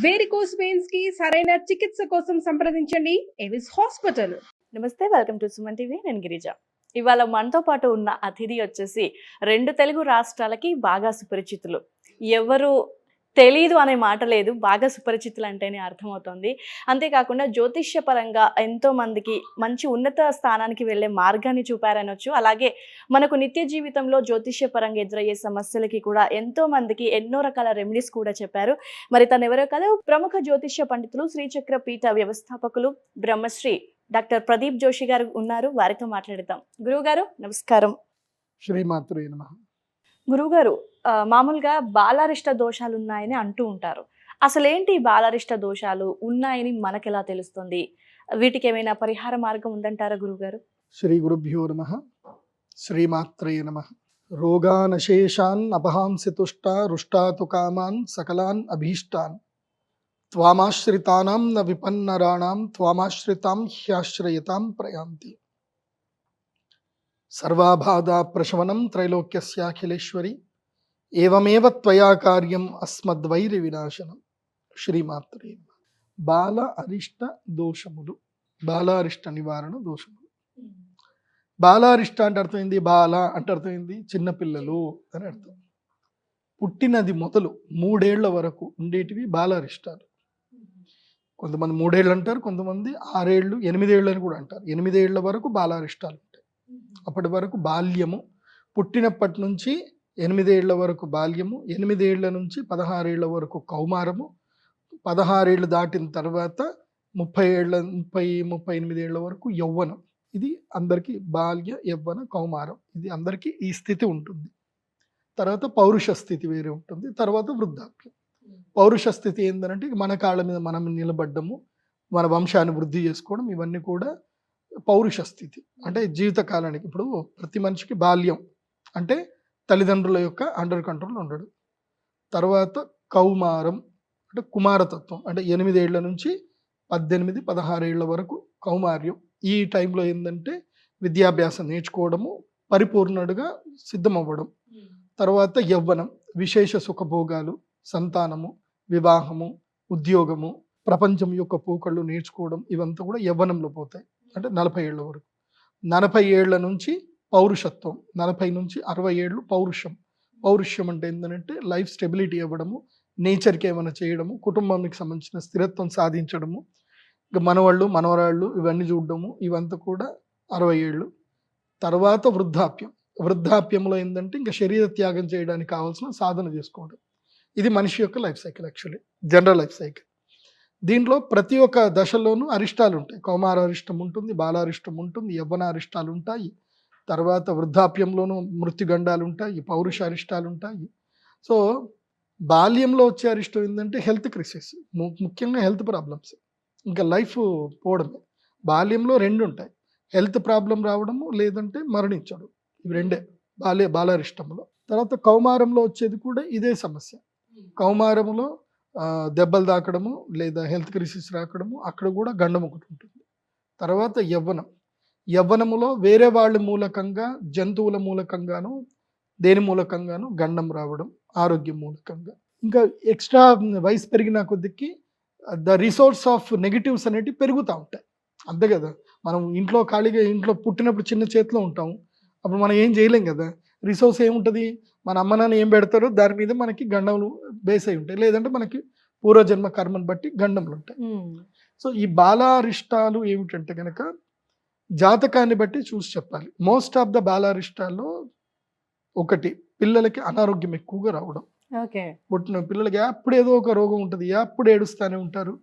Varicose veins కి సరైన చికిత్స కోసం సంప్రదించండి ఎవిస్ హాస్పిటల్. నమస్తే, వెల్కమ్ టు సుమన్ టీవీ. నేను గిరిజ. ఇవాళ మనతో పాటు ఉన్న అతిథి వచ్చేసి 2 తెలుగు రాష్ట్రాలకి బాగా సుపరిచితులు. ఎవరు తెలీదు అనే మాట లేదు, బాగా సుపరిచితులు అంటేనే అర్థమవుతుంది. అంతేకాకుండా జ్యోతిష్య పరంగా ఎంతో మందికి మంచి ఉన్నత స్థానానికి వెళ్ళే మార్గాన్ని చూపారనొచ్చు. అలాగే మనకు నిత్య జీవితంలో జ్యోతిష్య పరంగా ఎదురయ్యే సమస్యలకి కూడా ఎంతో మందికి ఎన్నో రకాల రెమెడీస్ కూడా చెప్పారు. మరి తను ఎవరో కాదు, ప్రముఖ జ్యోతిష్య పండితులు, శ్రీచక్ర పీఠ వ్యవస్థాపకులు బ్రహ్మశ్రీ డాక్టర్ ప్రదీప్ జోషి గారు ఉన్నారు. వారితో మాట్లాడదాం. గురువుగారు నమస్కారం. శ్రీమాత్రే నమః. గురువుగారు, మామూలుగా బాలారిష్ట దోషాలు ఉన్నాయని అంటూ ఉంటారు. అసలేంటి బాలారిష్ట దోషాలు ఉన్నాయని మనకెలా తెలుస్తుంది? వీటికి ఏమైనా పరిహార మార్గం ఉందంటారా గురువుగారు? శ్రీ గురుభ్యో నమః. శ్రీమాత్రే నమః. రోగానశేషాన్ అపహాంసి తుష్టా రుష్టాతు కామాన్ సకలాన్ అభీష్టాన్ త్వామాశ్రితానాం న విపన్నరాణాం త్వామాశ్రితాం హ్యాశ్రయతాం ప్రయాంతి. సర్వాబాధా ప్రశమనం త్రైలోక్యస్యాఖిలేశ్వరి ఏవమేవ త్వయా కార్యం అస్మద్వైరి వినాశనం. శ్రీమాత్రే నమః. బాల అరిష్ట దోషములు, బాలారిష్ట నివారణ దోషములు. బాలారిష్ట అంటే అర్థమైంది, బాల అంటే అర్థమైంది చిన్నపిల్లలు అని అర్థం. పుట్టినది మొదలు 3 ఏళ్ల వరకు ఉండేటివి బాలారిష్టాలు. కొంతమంది 3 ఏళ్ళు అంటారు, కొంతమంది 6 ఏళ్ళు 8 ఏళ్ళు అని కూడా అంటారు. 8 ఏళ్ల వరకు బాలారిష్టాలు ఉంటాయి. అప్పటి వరకు బాల్యము, పుట్టినప్పటి నుంచి 8 ఏళ్ల వరకు బాల్యము, 8 ఏళ్ల నుంచి 16 ఏళ్ల వరకు కౌమారము, 16 ఏళ్ళు దాటిన తర్వాత 38 ఏళ్ల వరకు యవ్వనం. ఇది అందరికీ బాల్య యవ్వన కౌమారం, ఇది అందరికీ ఈ స్థితి ఉంటుంది. తర్వాత పౌరుష స్థితి వేరే ఉంటుంది. తర్వాత వృద్ధాప్యం. పౌరుష స్థితి ఏంటంటే మన కాళ్ళ మీద మనం నిలబడ్డము, మన వంశాన్ని వృద్ధి చేసుకోవడం, ఇవన్నీ కూడా పౌరుష స్థితి. అంటే జీవితకాలానికి. ఇప్పుడు ప్రతి మనిషికి బాల్యం అంటే తల్లిదండ్రుల యొక్క అండర్ కంట్రోల్ ఉండడు. తర్వాత కౌమారం అంటే కుమారతత్వం, అంటే 8 ఏళ్ల నుంచి 18, 16 ఏళ్ల వరకు కౌమార్యం. ఈ టైంలో ఏంటంటే విద్యాభ్యాసం నేర్చుకోవడము, పరిపూర్ణుడుగా సిద్ధమవ్వడం. తర్వాత యవ్వనం, విశేష సుఖభోగాలు, సంతానము, వివాహము, ఉద్యోగము, ప్రపంచం యొక్క పోకళ్ళు నేర్చుకోవడం, ఇవంతా కూడా యవ్వనంలో పోతాయి. అంటే 40 ఏళ్ల వరకు. 40 ఏళ్ల నుంచి పౌరుషత్వం, 40 నుంచి 60 ఏళ్ళు పౌరుషం. పౌరుషం అంటే ఏంటంటే లైఫ్ స్టెబిలిటీ ఇవ్వడము, నేచర్కి ఏమైనా చేయడము, కుటుంబానికి సంబంధించిన స్థిరత్వం సాధించడము, ఇంకా మనవాళ్ళు మనవరాళ్ళు ఇవన్నీ చూడడము, ఇవంతా కూడా 60 ఏళ్ళు. తర్వాత వృద్ధాప్యం. వృద్ధాప్యంలో ఏంటంటే ఇంకా శరీర త్యాగం చేయడానికి కావాల్సిన సాధన చేసుకోవడం. ఇది మనిషి యొక్క life cycle, actually general life cycle. దీంట్లో ప్రతి ఒక్క దశలోనూ అరిష్టాలు ఉంటాయి. కౌమార అరిష్టం ఉంటుంది, బాలారిష్టం ఉంటుంది, యవ్వన అరిష్టాలు ఉంటాయి. తర్వాత వృద్ధాప్యంలోనూ మృత్యుగండాలు ఉంటాయి, పౌరుష అరిష్టాలు ఉంటాయి. సో బాల్యంలో వచ్చే అరిష్టం ఏంటంటే హెల్త్ క్రైసిస్, ముఖ్యంగా హెల్త్ ప్రాబ్లమ్స్, ఇంకా లైఫ్ పోవడమే. బాల్యంలో 2 ఉంటాయి, హెల్త్ ప్రాబ్లం రావడము, లేదంటే మరణించడం. ఇవి 2 బాలారిష్టంలో. తర్వాత కౌమారంలో వచ్చేది కూడా ఇదే సమస్య. కౌమారంలో దెబ్బలు తాకడము, లేదా హెల్త్ క్రైసిస్ రాకడము, అక్కడ కూడా గండం ఒకటి ఉంటుంది. తర్వాత యవ్వనం. యవ్వనములో వేరే వాళ్ళ మూలకంగా, జంతువుల మూలకంగాను, దేని మూలకంగాను గండం రావడం, ఆరోగ్యం మూలకంగా. ఇంకా ఎక్స్ట్రా వయసు పెరిగిన కొద్దికి ద రిసోర్స్ ఆఫ్ నెగిటివ్స్ అనేటివి పెరుగుతూ ఉంటాయి. అంతే కదా, మనం ఇంట్లో ఖాళీగా ఇంట్లో పుట్టినప్పుడు చిన్న చేతిలో ఉంటాము, అప్పుడు మనం ఏం చేయలేం కదా. రిసోర్స్ ఏముంటుంది, మన అమ్మ నాన్న ఏం పెడతారో దాని మీద మనకి గండములు బేస్ అయి ఉంటాయి, లేదంటే మనకి పూర్వజన్మ కర్మను బట్టి గండములు ఉంటాయి. సో ఈ బాలారిష్టాలు ఏమిటంటే కనుక జాతకాన్ని బట్టి చూసి చెప్పాలి. మోస్ట్ ఆఫ్ ద బాలారిష్టాల్లో ఒకటి, పిల్లలకి అనారోగ్యం ఎక్కువగా రావడం. పుట్టిన పిల్లలకి అప్పుడు ఏదో ఒక రోగం ఉంటుంది, అప్పుడు ఏడుస్తూనే ఉంటారు.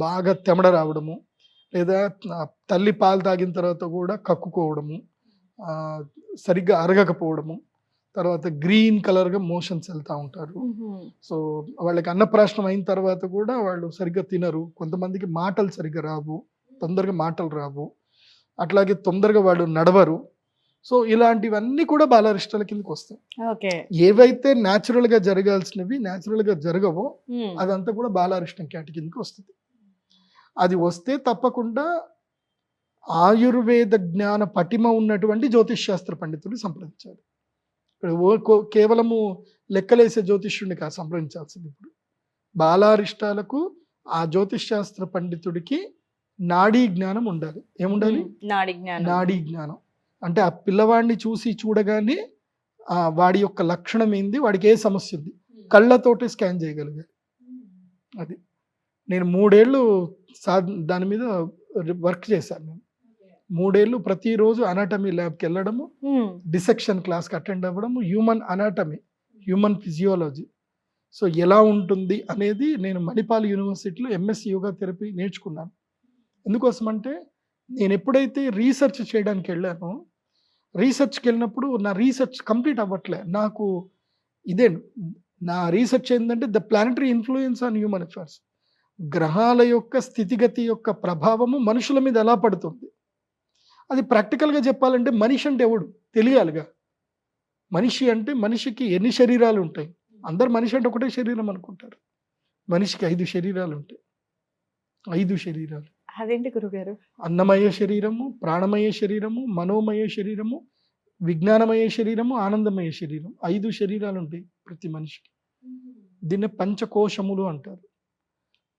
బాగా తెమడ రావడము, లేదా తల్లి పాలు తాగిన తర్వాత కూడా కక్కుకోవడము, సరిగ్గా అరగకపోవడము, తర్వాత గ్రీన్ కలర్గా మోషన్స్ వెళ్తూ ఉంటారు. సో వాళ్ళకి అన్నప్రాశనం అయిన తర్వాత కూడా వాళ్ళు సరిగ్గా తినరు. కొంతమందికి మాటలు సరిగ్గా రావు, తొందరగా మాటలు రావు, అట్లాగే తొందరగా వాళ్ళు నడవరు. సో ఇలాంటివన్నీ కూడా బాలారిష్టాల కిందకి వస్తాయి. ఏవైతే న్యాచురల్గా జరగాల్సినవి న్యాచురల్గా జరగవో అదంతా కూడా బాలారిష్టం కేటగిరీకి వస్తుంది. అది వస్తే తప్పకుండా ఆయుర్వేద జ్ఞాన పటిమ ఉన్నటువంటి జ్యోతిష్ శాస్త్ర పండితులు సంప్రదించాలి. ఇక్కడ కేవలము లెక్కలేసే జ్యోతిష్యుడిని కాదు సంప్రదించాల్సింది. ఇప్పుడు బాలారిష్టాలకు ఆ జ్యోతిష్ శాస్త్ర పండితుడికి నాడీ జ్ఞానం ఉండాలి. ఏముండాలి? నాడి జ్ఞానం. నాడీ జ్ఞానం అంటే ఆ పిల్లవాడిని చూసి చూడగానే వాడి యొక్క లక్షణం ఏంది, వాడికి ఏ సమస్య ఉంది, కళ్ళతోటి స్కాన్ చేయగలిగారు. అది నేను 3 ఏళ్ళు దాని మీద వర్క్ చేశాను. నేను 3 ఏళ్ళు ప్రతిరోజు అనాటమీ ల్యాబ్కి వెళ్ళడము, డిసెక్షన్ క్లాస్కి అటెండ్ అవ్వడము, human anatomy, human physiology, so ఎలా ఉంటుంది అనేది నేను మణిపాల్ యూనివర్సిటీలో ఎంఎస్సి యోగా థెరపీ నేర్చుకున్నాను. ఎందుకోసం అంటే నేను ఎప్పుడైతే రీసెర్చ్ చేయడానికి వెళ్ళానో, రీసెర్చ్కి వెళ్ళినప్పుడు నా రీసెర్చ్ కంప్లీట్ అవ్వట్లే. నాకు ఇదే నా రీసెర్చ్ ఏంటంటే the planetary influence on human affairs, గ్రహాల యొక్క స్థితిగతి యొక్క ప్రభావము మనుషుల మీద ఎలా పడుతుంది. అది ప్రాక్టికల్గా చెప్పాలంటే మనిషి అంటే ఎవడు తెలియాలిగా. మనిషి అంటే మనిషికి ఎన్ని శరీరాలు ఉంటాయి? అందరు మనిషి అంటే ఒకటే శరీరం అనుకుంటారు. మనిషికి 5 శరీరాలు ఉంటాయి. 5 శరీరాలు. అదేంటి గురుగారు? అన్నమయ శరీరము, ప్రాణమయ శరీరము, మనోమయ శరీరము, విజ్ఞానమయ శరీరము, ఆనందమయ శరీరం. 5 శరీరాలు ఉంటాయి ప్రతి మనిషికి. దీన్ని పంచకోశములు అంటారు.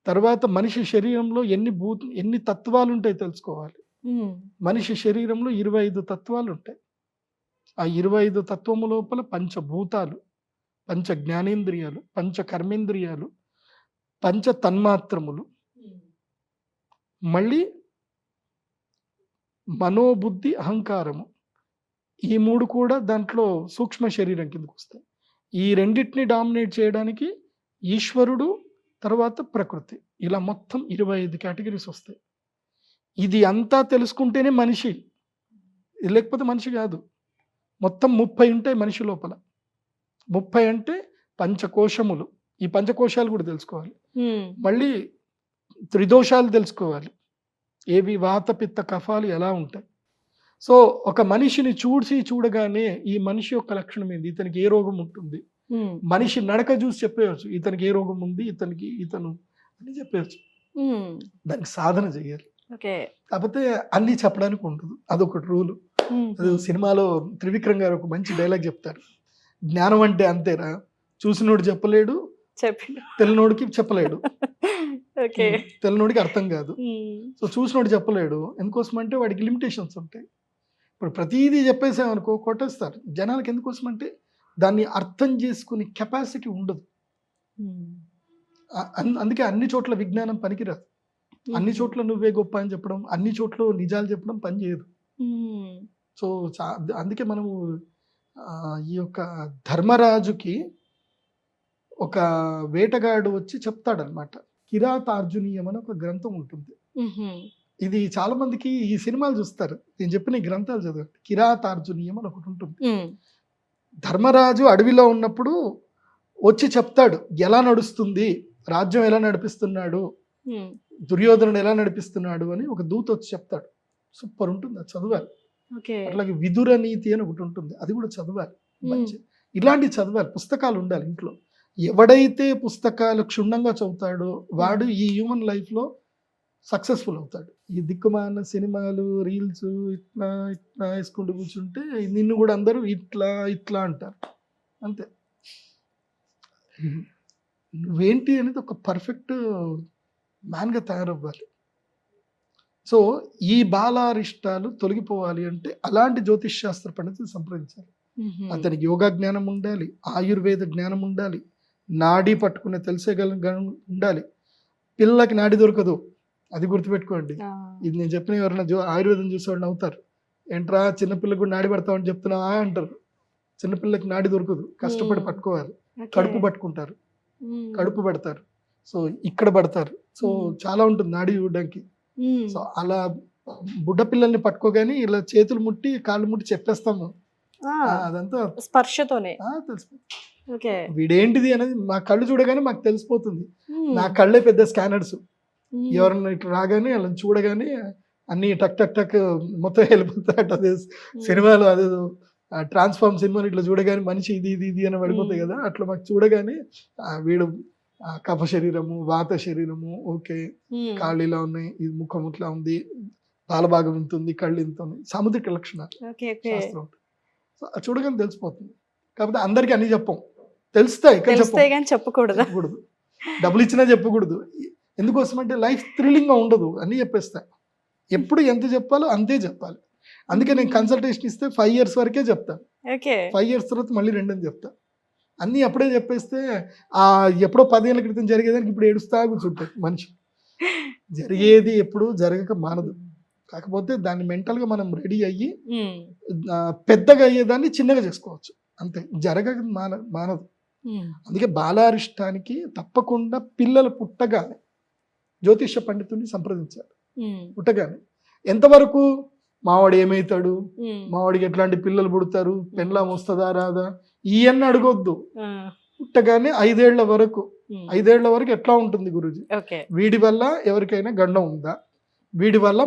తర్వాత మనిషి శరీరంలో ఎన్ని తత్వాలు ఉంటాయి తెలుసుకోవాలి. మనిషి శరీరంలో 25 తత్వాలు ఉంటాయి. ఆ 25 తత్వము లోపల పంచభూతాలు, పంచ జ్ఞానేంద్రియాలు, పంచ కర్మేంద్రియాలు, పంచ తన్మాత్రములు, మళ్ళీ మనోబుద్ధి అహంకారము, ఈ 3 కూడా దాంట్లో సూక్ష్మ శరీరం కిందకు వస్తాయి. ఈ రెండింటిని డామినేట్ చేయడానికి ఈశ్వరుడు, తర్వాత ప్రకృతి, ఇలా మొత్తం 25 కేటగిరీస్ వస్తాయి. ఇది అంతా తెలుసుకుంటేనే మనిషి, లేకపోతే మనిషి కాదు. మొత్తం 30 ఉంటాయి మనిషి లోపల. 30 అంటే పంచకోశములు. ఈ పంచకోశాలు కూడా తెలుసుకోవాలి. మళ్ళీ త్రిదోషాలు తెలుసుకోవాలి. ఏవి? వాత పిత్త కఫాలు ఎలా ఉంటాయి. సో ఒక మనిషిని చూడగానే ఈ మనిషి యొక్క లక్షణం ఏంది, ఇతనికి ఏ రోగం ఉంటుంది, మనిషి నడక చూసి చెప్పేయచ్చు ఇతనికి ఏ రోగం ఉంది, ఇతను అని చెప్పేయచ్చు. దానికి సాధన చేయాలి. కాకపోతే అన్ని చెప్పడానికి ఉండదు, అదొకటి రూలు. సినిమాలో త్రివిక్రమ్ గారు ఒక మంచి డైలాగ్ చెప్తారు, జ్ఞానం అంటే అంతేరా, చూసినోడు చెప్పలేడు, తెలియనోడికి చెప్పలేడు, తెలియనోడికి అర్థం కాదు. సో చూసినోడు చెప్పలేడు, ఎందుకోసం అంటే వాడికి లిమిటేషన్స్ ఉంటాయి. ఇప్పుడు ప్రతిదీ చెప్పేసామనుకో కొట్టేస్తారు జనాలకి. ఎందుకోసం అంటే దాన్ని అర్థం చేసుకునే కెపాసిటీ ఉండదు. అందుకే అన్ని చోట్ల విజ్ఞానం పనికిరాదు. అన్ని చోట్ల నువ్వే గొప్ప అని చెప్పడం, అన్ని చోట్ల నిజాలు చెప్పడం పని చేయదు. సో అందుకే మనము ఈ యొక్క ధర్మరాజుకి ఒక వేటగాడు వచ్చి చెప్తాడనమాట. కిరాతార్జునీయం అని ఒక గ్రంథం ఉంటుంది. ఇది చాలా మందికి ఈ సినిమాలు చూస్తారు, నేను చెప్పిన ఈ గ్రంథాలు చదవండి. కిరాతార్జునీయం అని ఒకటి ఉంటుంది. ధర్మరాజు అడవిలో ఉన్నప్పుడు వచ్చి చెప్తాడు ఎలా నడుస్తుంది రాజ్యం, ఎలా నడిపిస్తున్నాడు, దుర్యోధనుడు ఎలా నడిపిస్తున్నాడు అని ఒక దూత వచ్చి చెప్తాడు. సూపర్ ఉంటుంది, అది చదవాలి. అట్లాగే విదుర నీతి అని ఒకటి ఉంటుంది, అది కూడా చదవాలి. మంచి ఇలాంటి చదవాలి, పుస్తకాలు ఉండాలి ఇంట్లో. ఎవడైతే పుస్తకాలు క్షుణ్ణంగా చదువుతాడో వాడు ఈ హ్యూమన్ లైఫ్లో సక్సెస్ఫుల్ అవుతాడు. ఈ దిక్కుమాన సినిమాలు, రీల్స్ ఇట్లా ఇట్లా వేసుకుంటూ కూర్చుంటే నిన్ను కూడా అందరూ ఇట్లా ఇట్లా అంటారు. అంతే. నువ్వేంటి అనేది ఒక పర్ఫెక్ట్ మ్యాన్గా తయారవ్వాలి. సో ఈ బాలారిష్టాలు తొలగిపోవాలి అంటే అలాంటి జ్యోతిష్ శాస్త్ర పండితులు సంప్రదించాలి. అతనికి యోగా జ్ఞానం ఉండాలి, ఆయుర్వేద జ్ఞానం ఉండాలి, నాడీ పట్టుకునే తెలిసేగల ఉండాలి. పిల్లలకి నాడి దొరకదు, అది గుర్తుపెట్టుకోండి. ఇది నేను చెప్పిన ఎవరైనా ఆయుర్వేదం చూసేవాడిని అవుతారు, ఏంట్రా చిన్నపిల్లకి కూడా నాడి పడతామని చెప్తున్నావా అంటారు. చిన్నపిల్లకి నాడి దొరకదు, కష్టపడి పట్టుకోవాలి. కడుపు పట్టుకుంటారు, కడుపు పడతారు, సో ఇక్కడ పడతారు. సో చాలా ఉంటుంది నాడి చూడడానికి. సో అలా బుడ్డ పిల్లల్ని పట్టుకోగానే ఇలా చేతులు ముట్టి కాళ్ళు ముట్టి చెప్పేస్తాము, అదంతా స్పర్శతోనే తెలిసిపోతుంది. వీడేంటిది అనేది మా కళ్ళు చూడగానే మాకు తెలిసిపోతుంది. నా కళ్ళే పెద్ద స్కానర్స్. ఎవరన్నా ఇట్లా రాగానే అలా చూడగానే అన్ని టక్ టక్ టక్ మొత్తం వెళ్ళిపోతాయట. అదే సినిమాలో అదే ట్రాన్స్ఫార్మ్ సినిమాలు ఇట్లా చూడగానే మనిషి ఇది ఇది ఇది అని పడిపోతాయి కదా, అట్లా మాకు చూడగానే వీడు కఫ శరీరము, వాత శరీరము, ఓకే కాళ్ళు ఇలా ఉన్నాయి, ఇది ముఖం ఇట్లా ఉంది, పాలభాగం ఇంత ఉంది, కళ్ళు ఇంత ఉంది, సాముద్రిక లక్షణాలు శాస్త్రం. సో చూడగానే తెలిసిపోతుంది. కాకపోతే అందరికి అన్ని చెప్పం, తెలుస్తాయి కానీ చెప్పకూడదు. డబ్బులు ఇచ్చినా చెప్పకూడదు. ఎందుకోసం అంటే లైఫ్ థ్రిల్లింగ్గా ఉండదు అని చెప్పేస్తా. ఎప్పుడు ఎంత చెప్పాలో అంతే చెప్పాలి. అందుకే నేను కన్సల్టేషన్ ఇస్తే 5 years వరకే చెప్తాను. ఓకే 5 years తర్వాత మళ్ళీ 2 అని చెప్తా. అన్నీ అప్పుడే చెప్పేస్తే ఎప్పుడో 10 ఏళ్ళ క్రితం జరిగేదానికి ఇప్పుడు ఏడుస్తా కూర్చుంటాయి మనిషి. జరిగేది ఎప్పుడు జరగక మానదు. కాకపోతే దాన్ని మెంటల్గా మనం రెడీ అయ్యి పెద్దగా అయ్యేదాన్ని చిన్నగా చేసుకోవచ్చు అంతే. జరగక మానదు. అందుకే బాలారిష్టానికి తప్పకుండా పిల్లలు పుట్టగానే జ్యోతిష పండితుడిని సంప్రదించాలి. పుట్టగానే ఎంతవరకు మావాడు ఏమవుతాడు, మావాడికి ఎట్లాంటి పిల్లలు పుడతారు, పెండ్లాం వస్తుందా రాదా ఇవన్నీ అడగొద్దు. పుట్టగానే 5 ఏళ్ల వరకు 5 ఏళ్ల వరకు ఎట్లా ఉంటుంది గురూజీ, వీడి వల్ల ఎవరికైనా గండం ఉందా, వీడి వల్ల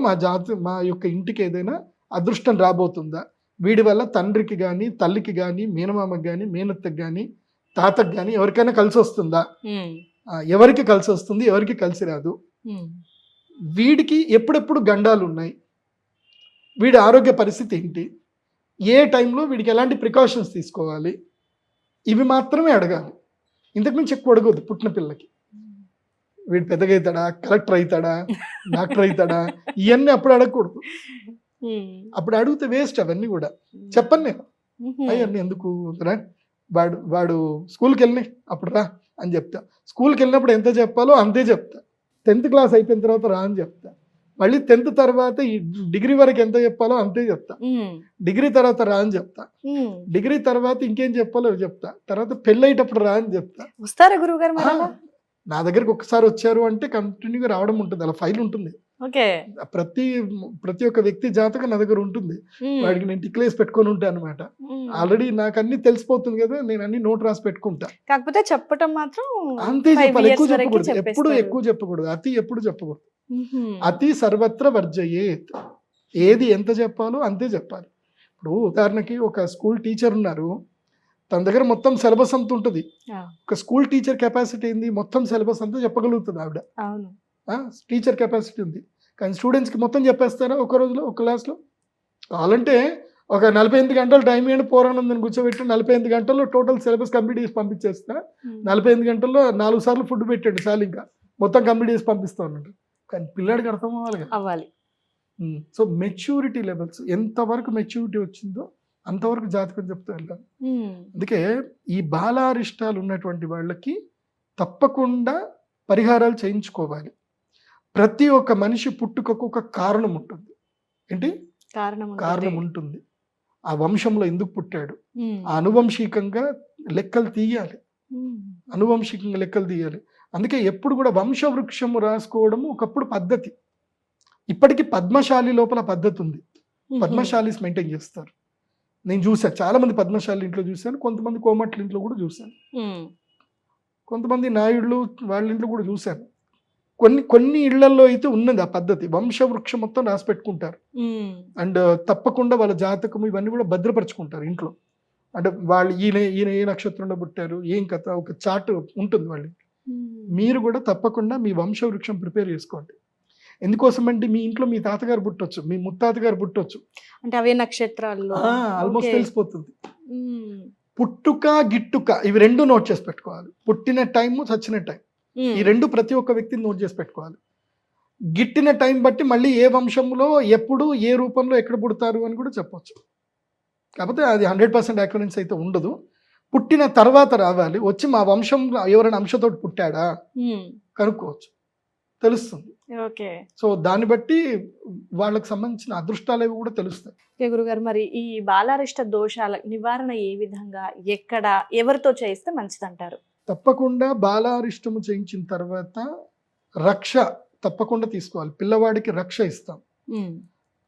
మా యొక్క ఇంటికి ఏదైనా అదృష్టం రాబోతుందా, వీడి వల్ల తండ్రికి కానీ తల్లికి కానీ మేనమామకి కానీ మేనత్తకి కానీ తాతకి కానీ ఎవరికైనా కలిసి వస్తుందా, ఎవరికి కలిసి వస్తుంది ఎవరికి కలిసి రాదు, వీడికి ఎప్పుడెప్పుడు గండాలు ఉన్నాయి, వీడి ఆరోగ్య పరిస్థితి ఏంటి, ఏ టైంలో వీడికి ఎలాంటి ప్రికాషన్స్ తీసుకోవాలి, ఇవి మాత్రమే అడగాలి. ఇంతకుమించి ఎక్కువ అడగద్దు. పుట్టిన పిల్లకి వీడు పెద్దగా అవుతాడా, కలెక్టర్ అవుతాడా, డాక్టర్ అవుతాడా, ఇవన్నీ అప్పుడు అడగకూడదు. అప్పుడు అడిగితే వేస్ట్. అవన్నీ కూడా చెప్పను నేను. అవన్నీ ఎందుకు రా, వాడు స్కూల్కి వెళ్ళి అప్పుడు రా అని చెప్తా. స్కూల్కి వెళ్ళినప్పుడు ఎంత చెప్పాలో అంతే చెప్తా. 10th క్లాస్ అయిపోయిన తర్వాత రా అని చెప్తా. మళ్ళీ 10th తర్వాత ఈ డిగ్రీ వరకు ఎంత చెప్పాలో అంతే చెప్తా. డిగ్రీ తర్వాత రా అని చెప్తా. డిగ్రీ తర్వాత ఇంకేం చెప్పాలో చెప్తా. తర్వాత పెళ్ళయ్యేటప్పుడు రా అని చెప్తా. వస్తారా గురువు గారు? నా దగ్గరకు ఒకసారి వచ్చారు అంటే కంటిన్యూగా రావడం ఉంటుంది. అలా ఫైల్ ఉంటుంది. ప్రతి ఒక్క వ్యక్తి జాతకం నా దగ్గర ఉంటుంది. వాడికి నేను టిక్లేసి పెట్టుకొని ఉంటాను అనమాట. ఆల్రెడీ నాకు అన్ని తెలిసిపోతుంది కదా, నేను అన్ని నోట్ రాసి పెట్టుకుంటా. కాకపోతే చెప్పటం మాత్రం అంతే చెప్పాలి. ఎక్కువ చెప్పకూడదు. ఎప్పుడు ఎక్కువ చెప్పకూడదు. అతి ఎప్పుడు చెప్పకూడదు. అతి సర్వత్ర వర్జయేత్. ఏది ఎంత చెప్పాలో అంతే చెప్పాలి. ఇప్పుడు ఉదాహరణకి ఒక స్కూల్ టీచర్ ఉన్నారు, తన దగ్గర మొత్తం సిలబస్ అంతా ఉంటుంది. ఒక స్కూల్ టీచర్ కెపాసిటీ ఏంది, మొత్తం సిలబస్ అంతా చెప్పగలుగుతుంది ఆవిడ. టీచర్ కెపాసిటీ ఉంది. కానీ స్టూడెంట్స్కి మొత్తం చెప్పేస్తారా ఒక రోజులో ఒక క్లాస్లో? కావాలంటే ఒక 48 గంటలు టైం ఇవ్వండి, పోరానందని కూర్చోబెట్టి 48 గంటల్లో టోటల్ సిలబస్ కంప్లీట్ చేసి పంపించేస్తా. 48 గంటల్లో 4 సార్లు ఫుడ్ పెట్టండి చాలు, ఇంకా మొత్తం కంప్లీట్ చేసి పంపిస్తా ఉన్నట్టు. కానీ పిల్లాడికి అర్థం అవ్వాలి. సో మెచ్యూరిటీ లెవెల్స్ ఎంతవరకు మెచ్యూరిటీ వచ్చిందో అంతవరకు జాతకం చెప్తూ వెళ్ళాలి. అందుకే ఈ బాలారిష్టాలు ఉన్నటువంటి వాళ్ళకి తప్పకుండా పరిహారాలు చేయించుకోవాలి. ప్రతి ఒక్క మనిషి పుట్టుకకు ఒక కారణం ఉంటుంది. ఏంటి కారణం ఉంటుంది. ఆ వంశంలో ఎందుకు పుట్టాడు, ఆ అనువంశికంగా లెక్కలు తీయాలి. అందుకే ఎప్పుడు కూడా వంశవృక్షము రాసుకోవడము ఒకప్పుడు పద్ధతి. ఇప్పటికీ పద్మశాలి లోపల పద్ధతి ఉంది. పద్మశాలీస్ మెయింటైన్ చేస్తారు. నేను చూసాను, చాలా మంది పద్మశాలి ఇంట్లో చూశాను, కొంతమంది కోమట్ల ఇంట్లో కూడా చూశాను, కొంతమంది నాయుళ్ళు వాళ్ళ ఇంట్లో కూడా చూశాను. కొన్ని ఇళ్లలో అయితే ఉన్నది ఆ పద్ధతి. వంశవృక్షం మొత్తం రాసి పెట్టుకుంటారు. అండ్ తప్పకుండా వాళ్ళ జాతకం ఇవన్నీ కూడా భద్రపరచుకుంటారు ఇంట్లో. అంటే వాళ్ళు ఈయన ఏ నక్షత్రంలో పుట్టారు, ఏం కథ, ఒక చార్ట్ ఉంటుంది వాళ్ళు. మీరు కూడా తప్పకుండా మీ వంశవృక్షం ప్రిపేర్ చేసుకోండి. ఎందుకోసం అంటే మీ ఇంట్లో మీ తాతగారు పుట్టొచ్చు, మీ ముత్తాతగారు పుట్టొచ్చు, అంటే అవే నక్షత్రాల్లో ఆల్మోస్ట్ తెలిసిపోతుంది. పుట్టుక గిట్టుక ఇవి 2 నోట్ చేసి పెట్టుకోవాలి. పుట్టిన టైము, చచ్చిన టైం, ఈ 2 ప్రతి ఒక్క వ్యక్తిని నోట్ చేసి పెట్టుకోవాలి. గిట్టిన టైం బట్టి మళ్ళీ ఏ వంశంలో ఎప్పుడు ఏ రూపంలో ఎక్కడ పుడతారు అని కూడా చెప్పొచ్చు. కాకపోతే అది 100% యాక్యురెన్సీ అయితే ఉండదు. పుట్టిన తర్వాత రావాలి, వచ్చి మా వంశంలో ఎవరైనా అంశతోటి పుట్టాడా కనుక్కోవచ్చు, తెలుస్తుంది. సో దాన్ని బట్టి వాళ్ళకి సంబంధించిన అదృష్టాలు కూడా తెలుస్తాయి. గురుగారు, మరి ఈ బాలారిష్ట దోషాల నివారణ ఏ విధంగా, ఎక్కడ, ఎవరితో చేయిస్తే మంచిదంటారు? తప్పకుండా బాలారిష్టము చేయించిన తర్వాత రక్ష తప్పకుండా తీసుకోవాలి. పిల్లవాడికి రక్ష ఇస్తాం.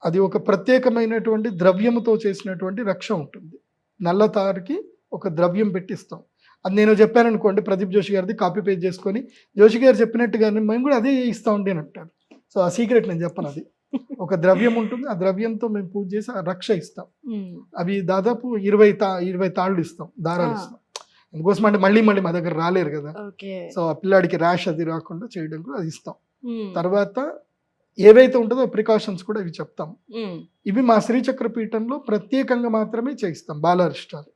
అది ఒక ప్రత్యేకమైనటువంటి ద్రవ్యముతో చేసినటువంటి రక్ష ఉంటుంది. నల్లతారికి ఒక ద్రవ్యం పెట్టిస్తాం. అది నేను చెప్పాను అనుకోండి, ప్రదీప్ జోషి గారిది కాపీ పేస్ట్ చేసుకొని జోషి గారు చెప్పినట్టుగానే మేము కూడా అదే ఇస్తా ఉండి అని అంటారు. సో ఆ సీక్రెట్ నేను చెప్పను. అది ఒక ద్రవ్యం ఉంటుంది, ఆ ద్రవ్యంతో మేము పూజ చేసి ఆ రక్ష ఇస్తాం. అవి దాదాపు 20 తాళ్ళు ఇస్తాం, దారాలు ఇస్తాం. అందుకోసం అంటే మళ్ళీ మా దగ్గర రాలేరు కదా. సో ఆ పిల్లాడికి ర్యాష్ అది రాకుండా చేయడం కూడా అది ఇస్తాం. తర్వాత ఏవైతే ఉంటుందో ప్రికాషన్స్ కూడా ఇవి చెప్తాం. ఇవి మా శ్రీచక్ర పీఠంలో ప్రత్యేకంగా మాత్రమే చేయిస్తాం. బాలారిష్టాలు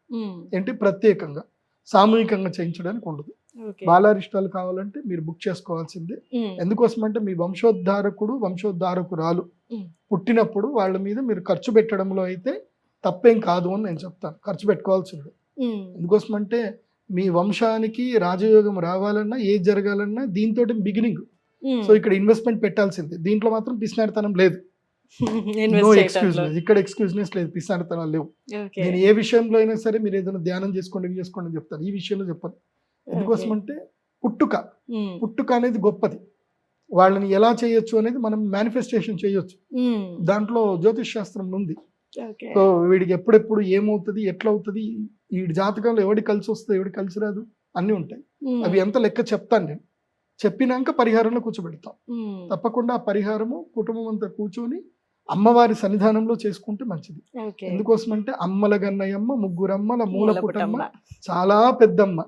ఏంటి ప్రత్యేకంగా, సామూహికంగా చేయించడానికి ఉండదు. ఓకే. బాలారిష్టాలు కావాలంటే మీరు బుక్ చేసుకోవాల్సిందే. ఉమ్, ఎందుకోసం అంటే మీ వంశోద్ధారకురాలు ఉమ్, పుట్టినప్పుడు వాళ్ళ మీద మీరు ఖర్చు పెట్టడంలో అయితే తప్పేం కాదు అని నేను చెప్తాను. ఖర్చు పెట్టుకోవాల్సిందే. ఉమ్, ఎందుకోసం అంటే మీ వంశానికి రాజయోగం రావాలన్నా ఏది జరగాలన్నా దీంతో బిగినింగ్. ఉమ్. సో ఇక్కడ ఇన్వెస్ట్మెంట్ పెట్టాల్సిందే. దీంట్లో మాత్రం పిసినారితనం లేదు. Invest నో చేయటంలో. ఎక్స్క్యూజ్నెస్. ఇక్కడ ఎక్స్క్యూజ్నెస్ లేదు, పిసినారితనాలు లేవు. ఓకే. నేను ఏ విషయంలో అయినా సరే మీరు ఏదైనా ధ్యానం చేసుకోండి ఇవి చేసుకోండి అని చెప్తాను. ఈ విషయంలో చెప్పను. ఎందుకోసం ఓకే. అంటే పుట్టుక ఉమ్, పుట్టుక అనేది గొప్పది. వాళ్ళని ఎలా చేయొచ్చు అనేది మనం మేనిఫెస్టేషన్ చేయొచ్చు. ఉమ్, దాంట్లో జ్యోతిష్ శాస్త్రం ఉంది. ఓకే. సో వీడికి ఎప్పుడెప్పుడు ఏమవుతుంది, ఎట్లా అవుతుంది, వీడి జాతకంలో ఎవడి కలిసి వస్తుంది, ఎవడి కలిసి రాదు అన్నీ ఉంటాయి. ఉమ్, అవి ఎంత లెక్క చెప్తాను నేను. చెప్పినాక పరిహారంలో కూర్చోబెడతాం. ఉమ్, తప్పకుండా ఆ పరిహారము కుటుంబం అంతా కూర్చొని అమ్మవారి సన్నిధానంలో చేసుకుంటే మంచిది. ఓకే. ఎందుకోసం అంటే అమ్మల గన్నయమ్మ, ముగ్గురమ్మల మూల పుటమ్మ, మూలపుటమ్మ. చాలా పెద్దమ్మ.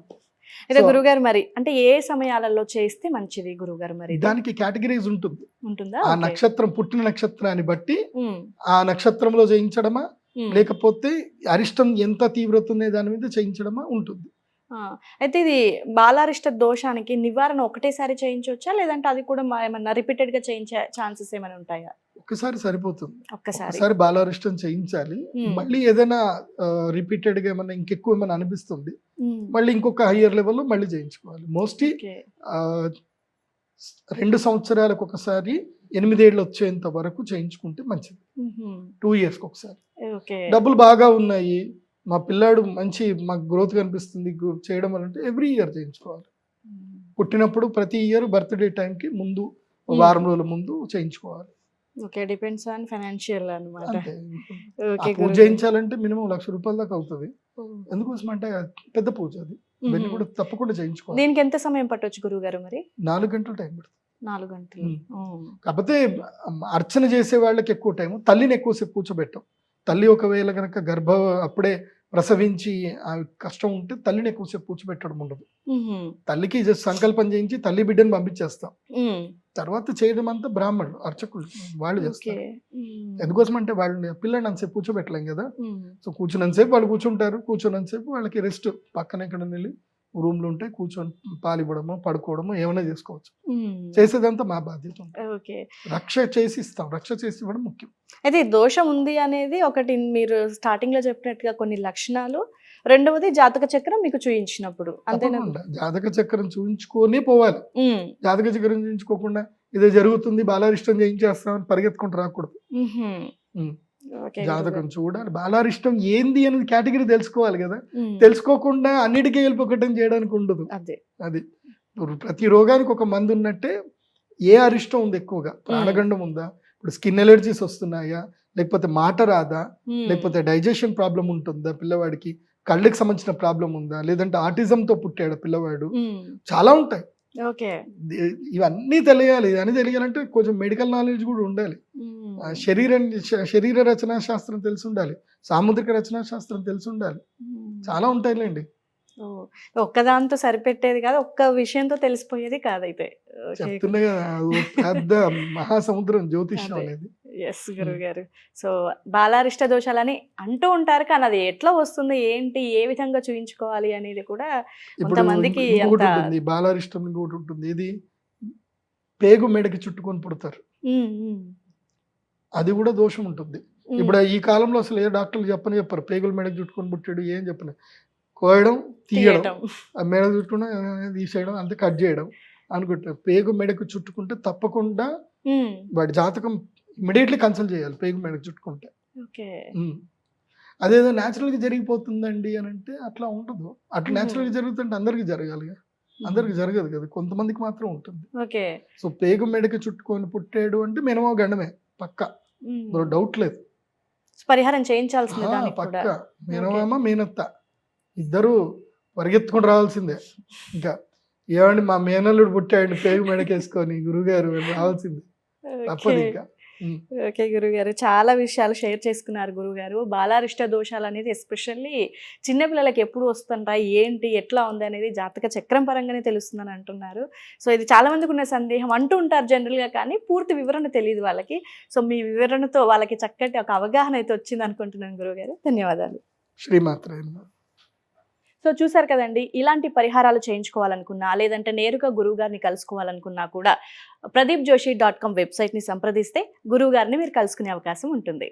అయితే సో గురుగారు మరి అంటే ఏ సమయాలలో చేస్తే మంచిది గురుగారు మరి ఇది? దానికి కేటగిరీస్ ఉంటుంది. ఉంటుందా? ఆ ఓకే. నక్షత్రం పుట్టిన నక్షత్రాన్ని బట్టి ఉమ్, ఆ నక్షత్రంలో చేయించడమా ఉమ్. లేకపోతే అరిష్టం ఎంత తీవ్రత ఉంది దాని మీద చేయించడమా ఉంటుంది. ఆ, అయితే ఇది బాలారిష్ట దోషానికి నివారణ ఒకటేసారి చేయించవచ్చా లేదంటే అది కూడా ఏమన్నా రిపీటెడ్ గా చేయించే ఛాన్సెస్ ఏమైనా ఉంటాయా? ఒక్కసారి సరిపోతుంది. ఒక్కసారి. ఒకసారి బాలారిష్టం చేయించాలి. ఉమ్, మళ్ళీ ఏదైనా రిపీటెడ్ గా ఏమన్నా ఇంకెక్కువ ఏమైనా అనిపిస్తుంది, ఉమ్, మళ్ళీ ఇంకొక హయ్యర్ లెవెల్లో మళ్ళీ చేయించుకోవాలి. Mostly okay. 2 సంవత్సరాలకు ఒకసారి 8 ఏళ్ళు వచ్చేంత వరకు చేయించుకుంటే మంచిది. ఉహుం, 2 years ఒకసారి. ఓకే. డబ్బులు బాగా ఉన్నాయి, మా పిల్లాడు మంచి మాకు గ్రోత్ కనిపిస్తుంది చేయడం వల్ల అంటే ఎవ్రీ ఇయర్ చేయించుకోవాలి. ఉమ్, పుట్టినప్పుడు ప్రతి ఇయర్ బర్త్డే టైంకి ముందు ఉమ్. వారం రోజుల ముందు చేయించుకోవాలి. ఓకే. డిపెండ్స్ ఆన్ ఫైనాన్షియల్ అన్నమాట. అంతే. ఓకే ఆ పూజ గురుగారు. చేయించాలంటే మినిమం ₹1,00,000 దాకా అవుతుంది. ఉమ్, ఎందుకోసం అంటే పెద్ద పూజ అది. ఇవన్నీ ఉహుం. కూడా తప్పకుండా చేయించుకోవాలి. దీనికి ఎంత సమయం పట్టొచ్చు గురుగారు మరి? 4 గంటలు టైం పడుతుంది. 4 గంటలు. ఉమ్. ఉమ్, కాకపోతే అర్చన చేసే వాళ్ళకి ఎక్కువ టైం, తల్లిని ఎక్కువసేపు కూర్చోబెట్టాం. తల్లి ఒకవేళ కనుక అప్పుడే ప్రసవించి ఆ కష్టం ఉంటే తల్లిని ఎక్కువసేపు కూర్చోబెట్టడం ఉండదు. ఉహుం, తల్లికి జస్ట్ సంకల్పం చేయించి తల్లి బిడ్డను పంపించేస్తాం. ఉమ్, తర్వాత చేయడం అంతా బ్రాహ్మణులు అర్చకులు వాళ్ళు ఓకే. చేస్తారు. ఉమ్, ఎందుకోసం అంటే వాళ్ళని పిల్లని అంతసేపు కూర్చోబెట్టలేం కదా. ఉమ్, సో కూర్చున్నంతసేపు వాళ్ళు కూర్చుంటారు, కూర్చున్నంతసేపు వాళ్ళకి రెస్ట్. పక్కన ఎక్కడ వెళ్ళి రూమ్లు ఉంటాయి, కూర్చొని పాలివ్వడము పడుకోవడము ఏమైనా చేసుకోవచ్చు. ఉమ్, చేసేదంతా మా బాధ్యత ఉంటుంది. ఓకే. రక్ష చేసి ఇస్తాం. రక్ష చేసి ఇవ్వడం ముఖ్యం. అయితే ఈ దోషం ఉంది అనేది ఒకటి, మీరు స్టార్టింగ్ లో చెప్పినట్టుగా కొన్ని లక్షణాలు, రెండవది జాతక చక్రం మీకు చూయించినప్పుడు అంతేనా? తప్పకుండా జాతక చక్రం చూయించుకొని పోవాలి. ఉమ్, జాతక చక్రం చూయించుకోకుండా ఇదే జరుగుతుంది బాలారిష్టం చేయించేస్తామని పరిగెత్తుకుంటూ రాకూడదు. ఉహుం, ఉమ్. ఓకే జాతకం గురుగారు. చూడాలి, బాలారిష్టం ఏంది అనేది కేటగిరీ తెలుసుకోవాలి కదా. ఉమ్, తెలుసుకోకుండా అన్నిటికీ వెళ్ళిపోకటం చేయడానికి ఉండదు. అదే. అది ప్రతి రోగానికి ఒక మందు ఉన్నట్టే ఏ అరిష్టం ఉంది ఎక్కువగా, ప్రాణగండం ఉందా, ఇప్పుడు స్కిన్ ఎలర్జీస్ వస్తున్నాయా, లేకపోతే మాట రాదా, ఉమ్, లేకపోతే డైజెషన్ ప్రాబ్లం ఉంటుందా పిల్లవాడికి, కళ్ళకి సంబంధించిన ప్రాబ్లం ఉందా, లేదంటే ఆటిజంతో పుట్టాడు పిల్లవాడు, ఉమ్, చాలా ఉంటాయి. ఓకే. ఇవన్నీ తెలియాలి. ఇవన్నీ తెలియాలంటే కొంచెం మెడికల్ నాలెడ్జ్ కూడా ఉండాలి. ఉమ్, శరీర రచనా శాస్త్రం తెలిసి ఉండాలి, సాముద్రిక రచనా శాస్త్రం తెలిసి ఉండాలి. ఉమ్. చాలా ఉంటాయిలేండి. ఓ, ఒక్కదాంతో సరిపెట్టేది కాదు, ఒక్క విషయంతో తెలిసిపోయేది కాదైతే. చెప్తున్నా కదా, అది ఒక పెద్ద మహాసముద్రం జ్యోతిష్యం అదే. అనేది. ఎస్ గురువు గారు. సో బాలారిష్ట దోషాలని అంటూ ఉంటారు, కానీ అది ఎట్లా వస్తుంది, ఏంటి, ఏ విధంగా చూయించుకోవాలి అనేది కూడా ఇప్పుడు కొంతమందికి ఇంకొకటి అంత. ఉంటుంది, బాలారిష్టం ఇంకొకటి ఉంటుంది. ఇది పేగు మెడకి చుట్టుకొని పుడతారు, ఉమ్, ఉమ్, అది కూడా దోషం ఉంటుంది. ఉమ్, ఇప్పుడు ఈ కాలంలో అసలు ఏ డాక్టర్లు చెప్పరు పేగుల మెడకి చుట్టుకొని పుట్టాడు ఏం చెప్పను. కోయడం తీయడం, తీయటం. ఆ మెడ చుట్టుకుని తీసేయడం, అంతే కట్ చేయడం అనుకుంటారు. పేగు మెడకు చుట్టుకుంటే తప్పకుండా ఉమ్, వాడి జాతకం ఇమ్మీడియట్లీ కన్సల్ట్ చేయాలి పేగు మెడకు చుట్టుకుంటే. ఓకే. అదేదో న్యాచురల్గా జరిగిపోతుందండి అని అంటే అట్లా ఉండదు. అట్లా మ్మ్. న్యాచురల్గా జరుగుతుంటే అందరికీ జరగాలి, అందరికి జరగదు కదా, కొంతమందికి మాత్రం ఉంటుంది. ఓకే. సో పేగు మెడకి చుట్టుకొని పుట్టాడు అంటే మినిమం గండమే పక్క, ఉమ్, అందులో డౌట్ లేదు. పరిహారం చేయించాల్సిందే దానికి కూడా. పక్క మేనమామ మేనత్త ఇద్దరు పరిగెత్తుకుని రావాల్సిందే. ఇంకా ఏమండి మా మేనల్లుడు పుట్టాడు పేగు మెడకేసుకొని గురుగారు రావాల్సిందే, తప్పదు ఓకే. ఇంకా. ఓకే గురుగారు, చాలా విషయాలు షేర్ చేసుకున్నారు గురుగారు. బాలారిష్ట దోషాలు అనేది ఎస్పెషల్లీ చిన్నపిల్లలకి ఎప్పుడు వస్తుంటాయి, ఏంటి, ఎట్లా ఉంది అనేది జాతక చక్రం పరంగానే తెలుస్తుందని అంటున్నారు. సో ఇది చాలా మందికి ఉన్న సందేహం, అంటూ ఉంటారు జనరల్గా, కానీ పూర్తి వివరణ తెలియదు వాళ్ళకి. సో మీ వివరణతో వాళ్ళకి చక్కటి ఒక అవగాహన అయితే వచ్చింది అనుకుంటున్నాను గురుగారు. ధన్యవాదాలు. శ్రీమాత్రే. సో చూసారు కదండి, ఇలాంటి పరిహారాలు చేయించుకోవాలనుకున్నా లేదంటే నేరుగా గురువు గారిని కలుసుకోవాలనుకున్నా కూడా ప్రదీప్జోషి.com వెబ్సైట్ని సంప్రదిస్తే గురువు గారిని మీరు కలుసుకునే అవకాశం ఉంటుంది.